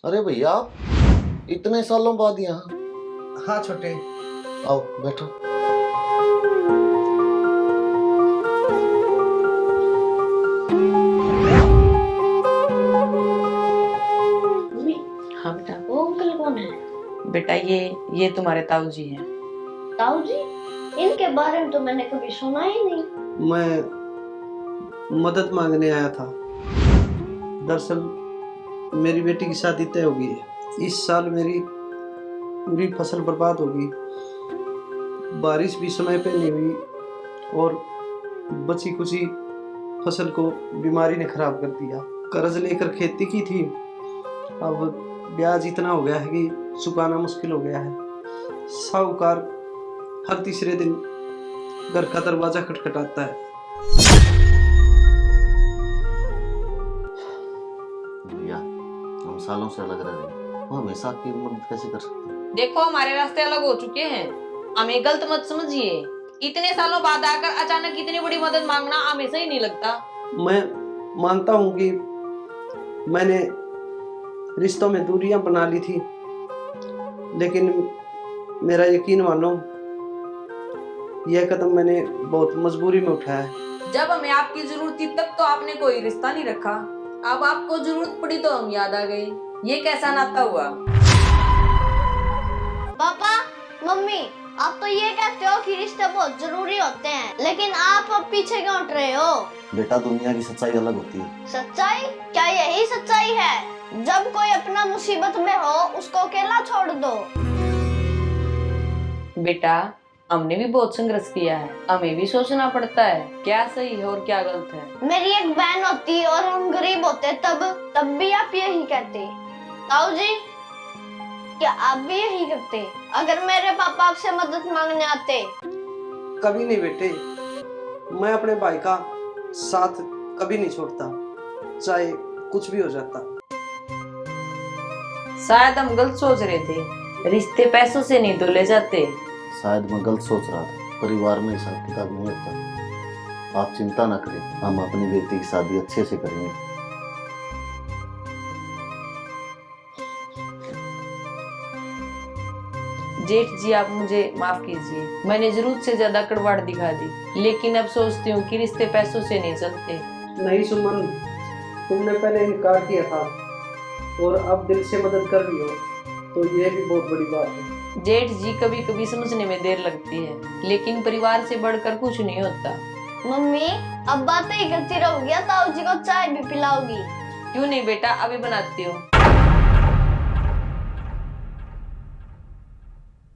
अरे भैया, आप इतने सालों बाद यहाँ? हाँ छोटे। आओ बैठो। मम्मी, हाँ बेटा। वो अंकल कौन है? बेटा ये तुम्हारे ताऊ जी हैं। ताऊ जी? इनके बारे में तो मैंने कभी सुना ही नहीं। मैं मदद मांगने आया था। दरअसल मेरी बेटी की शादी तय हो गई है। इस साल मेरी पूरी फसल बर्बाद हो गई। बारिश भी समय पे नहीं हुई और बची कुची फसल को बीमारी ने खराब कर दिया। कर्ज लेकर खेती की थी, अब ब्याज इतना हो गया है कि चुकाना मुश्किल हो गया है। साहूकार हर तीसरे दिन घर का दरवाजा खटखटाता है। भैया, हम सालों से अलग रह रहे हैं, वो हमेशा आपकी मदद कैसे कर सकते हैं? देखो हमारे रास्ते अलग हो चुके हैं, हमें गलत मत समझिए। इतने सालों बाद आकर अचानक इतनी बड़ी मदद मांगना हमें सही नहीं लगता। मैं मानता हूँ कि मैंने रिश्तों में दूरियां बना ली थी, लेकिन मेरा यकीन मानो, यह कदम मैंने बहुत मजबूरी में उठाया है। जब हमें आपकी जरूरत थी तब तो आपने कोई रिश्ता नहीं रखा, अब आपको जरूरत पड़ी तो हम याद आ गए। ये कैसा नाता हुआ? पापा, मम्मी, आप तो ये कहते हो कि रिश्ते बहुत जरूरी होते हैं, लेकिन आप अब पीछे क्यों हट रहे हो? बेटा, दुनिया की सच्चाई अलग होती है। सच्चाई? क्या यही सच्चाई है? जब कोई अपना मुसीबत में हो उसको अकेला छोड़ दो। बेटा, हमने भी बहुत संघर्ष किया है, हमें भी सोचना पड़ता है क्या सही है और क्या गलत है। मेरी एक बहन होती और हम गरीब होते तब भी आप यही कहते। ताऊ जी, क्या आप भी यही करते अगर मेरे पापा आपसे मदद मांगने आते? कभी नहीं बेटे, मैं अपने भाई का साथ कभी नहीं छोड़ता, चाहे कुछ भी हो जाता। शायद हम गलत सोच रहे थे, रिश्ते पैसों से नहीं तो ले जाते। शायद मैं गलत सोच रहा था, परिवार में हिसाब किताब नहीं होता। आप चिंता ना करें, हम अपनी बेटी की शादी अच्छे से करेंगे। जेठ जी, आप मुझे माफ कीजिए, मैंने जरूरत से ज्यादा कड़वाहट दिखा दी, लेकिन अब सोचती हूँ कि रिश्ते पैसों से नहीं चलते। नहीं सुमन, तुमने पहले इनकार किया था और अब दिल से मदद कर रही हो, तो ये भी बहुत बड़ी बात है। जेठ जी, कभी कभी समझने में देर लगती है, लेकिन परिवार से बढ़कर कुछ नहीं होता। मम्मी, अब बातें ही करती रहोगी या ताऊ जी को चाय भी पिलाओगी? क्यों नहीं बेटा, अभी बनाती हूँ।